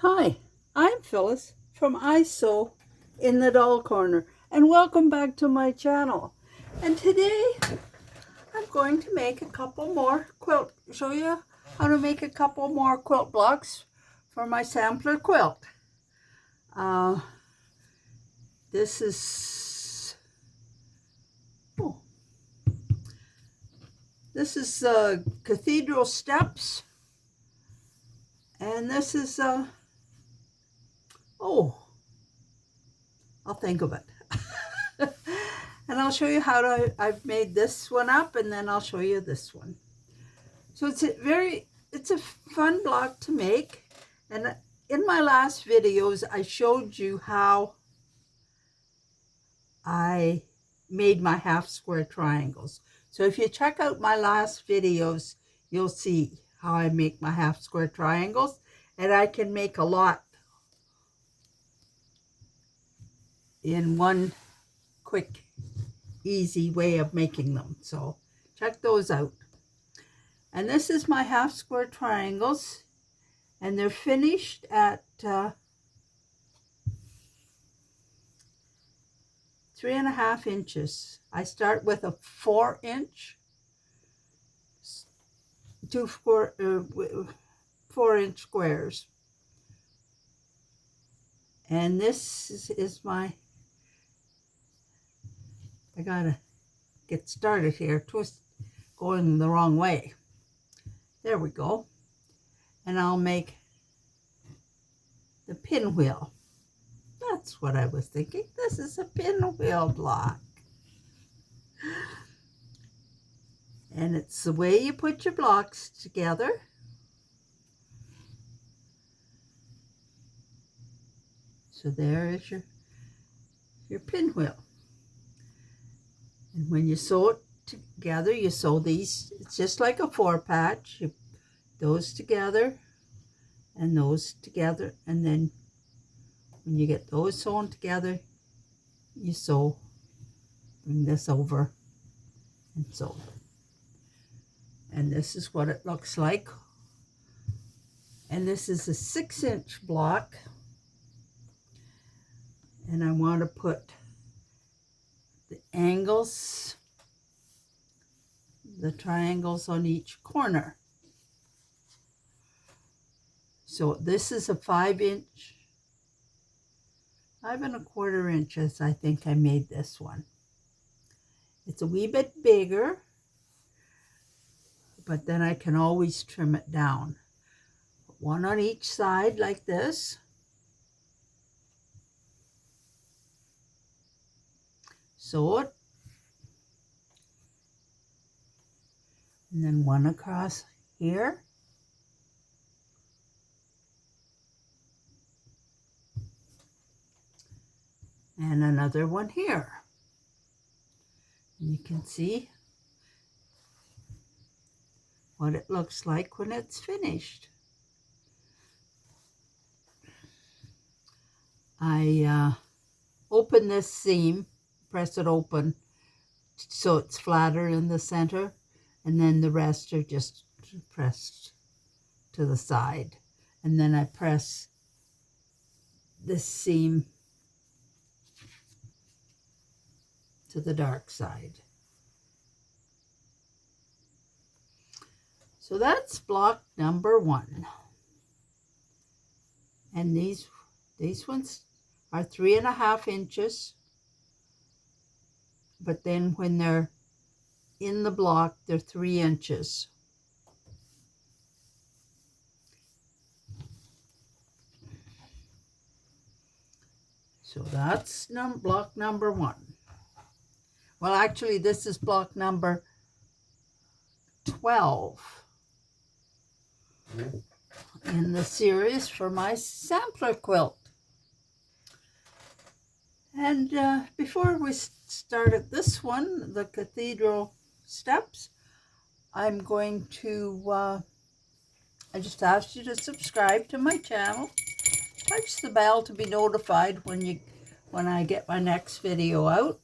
Hi, I'm Phyllis from I Sew in the Doll Corner, and welcome back to my channel. And today I'm going to make a couple more show you how to make a couple more quilt blocks for my sampler quilt. Uh, this is oh, this is Cathedral Steps, and this is oh, I'll think of it. And I'll show you how I've made this one up, and then I'll show you this one. So it's a fun block to make. And in my last videos, I showed you how I made my half square triangles. So if you check out my last videos, you'll see how I make my half square triangles. And I can make a lot in one quick, easy way of making them. So check those out. And this is my half square triangles, and they're finished at 3.5 inches. I start with a 4-inch, 4-inch squares. And this is my, I gotta get started here, going the wrong way. There we go. And I'll make the pinwheel. That's what I was thinking. This is a pinwheel block. And it's the way you put your blocks together. So there is your pinwheel. And when you sew it together, you sew these, it's just like a 4-patch. You those together and those together, and then when you get those sewn together, you bring this over and sew. And this is what it looks like. And this is a 6-inch block. And I want to put the angles, the triangles on each corner. So this is a 5-inch, 5.25 inches. I think I made this one. It's a wee bit bigger, but then I can always trim it down. One on each side like this. Sew it. And then one across here. And another one here. And you can see what it looks like when it's finished. I open this seam, press it open so it's flatter in the center, and then the rest are just pressed to the side. And then I press this seam to the dark side. So that's block number 1. And these ones are 3.5 inches. But then when they're in the block, they're 3 inches. So that's block number 1. Well, actually, this is block number 12 in the series for my sampler quilt. And before we started this one, the Cathedral Steps, I'm going to, I just asked you to subscribe to my channel. Touch the bell to be notified when I get my next video out.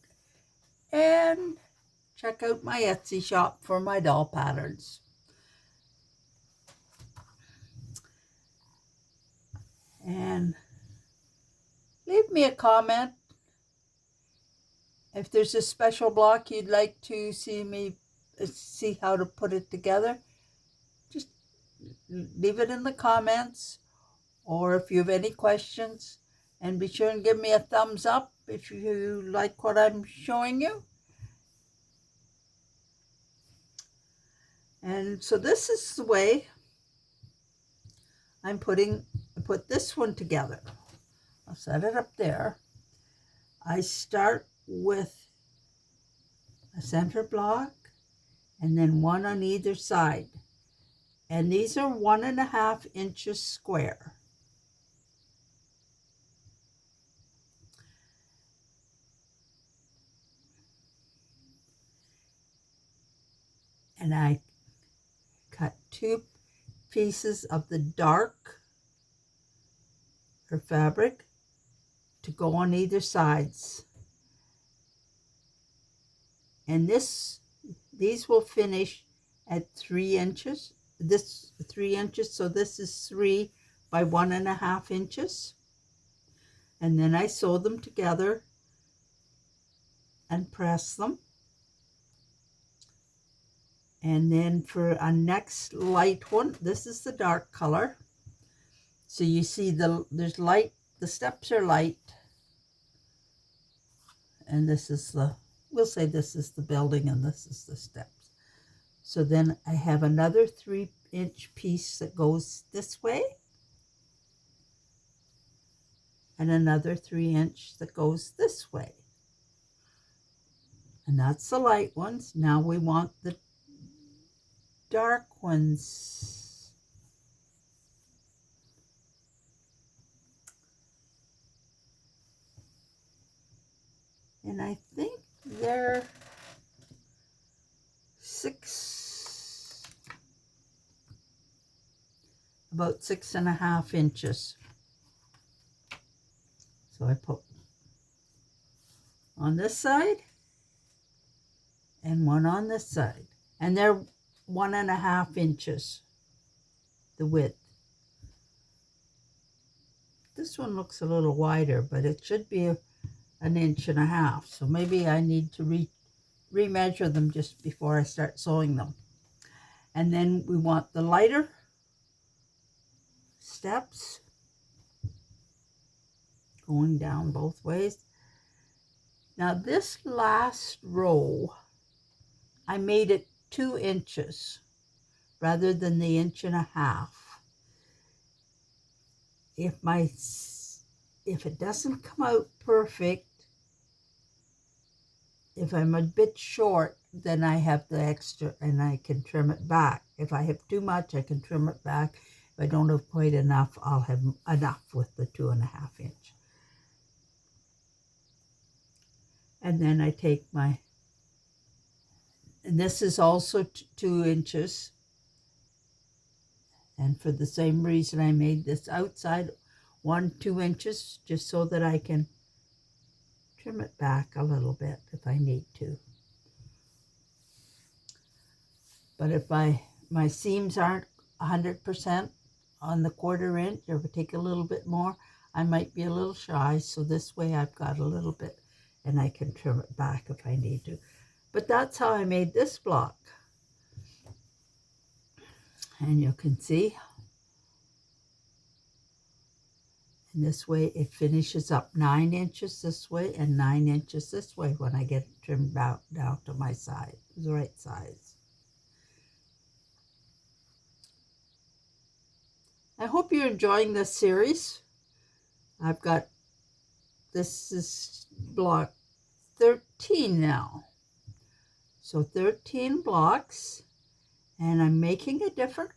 And check out my Etsy shop for my doll patterns. And leave me a comment if there's a special block you'd like to see how to put it together. Just leave it in the comments, or if you have any questions, and be sure and give me a thumbs up if you like what I'm showing you. And so this is the way I put this one together. I'll set it up there. I start with a center block and then one on either side. And these are 1.5 inches square. And I cut 2 pieces of the dark or fabric to go on either sides. And these will finish at 3 inches. This 3 inches, so this is 3 by 1.5 inches. And then I sew them together and press them. And then for a next light one, this is the dark color. So you see there's light, the steps are light. And this is we'll say this is the building and this is the steps. So then I have another 3-inch piece that goes this way. And another 3-inch that goes this way. And that's the light ones. Now we want the dark ones. And I think they're about 6.5 inches. So I put on this side and one on this side. And they're 1.5 inches, the width. This one looks a little wider, but it should be 1.5 inches. So maybe I need to remeasure them just before I start sewing them. And then we want the lighter steps going down both ways. Now this last row, I made it 2 inches rather than the 1.5 inches. If it doesn't come out perfect, if I'm a bit short, then I have the extra and I can trim it back. If I have too much, I can trim it back. If I don't have quite enough, I'll have enough with the 2.5 inch. And then I take and this is also 2 inches. And for the same reason, I made this outside 2 inches, just so that I can trim it back a little bit if I need to. But if my seams aren't 100% on the 1/4 inch, or if I take a little bit more, I might be a little shy. So this way I've got a little bit and I can trim it back if I need to. But that's how I made this block. And you can see, and this way it finishes up 9 inches this way and 9 inches this way when I get it trimmed out down to my size, the right size. I hope you're enjoying this series. This is block 13 now. So 13 blocks, and I'm making a different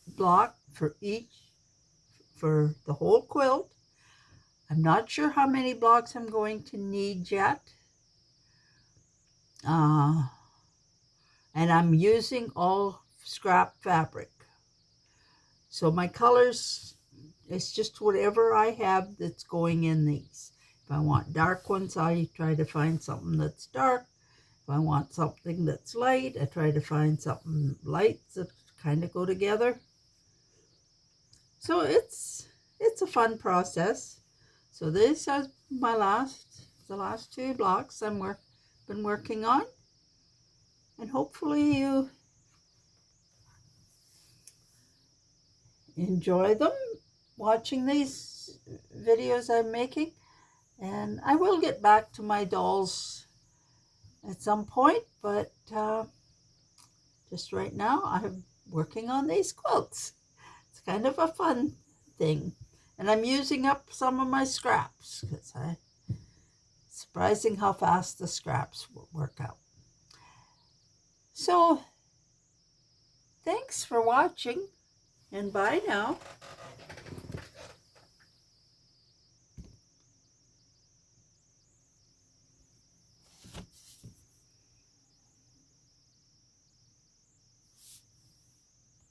block for the whole quilt. I'm not sure how many blocks I'm going to need yet. And I'm using all scrap fabric. So my colors, it's just whatever I have that's going in these. If I want dark ones, I try to find something that's dark. If I want something that's light, I try to find something light that kind of go together. So it's a fun process. So this is the last two blocks been working on, and hopefully you enjoy them watching these videos I'm making. And I will get back to my dolls at some point, but just right now I'm working on these quilts. It's kind of a fun thing. And I'm using up some of my scraps because surprising how fast the scraps will work out. So thanks for watching, and bye now.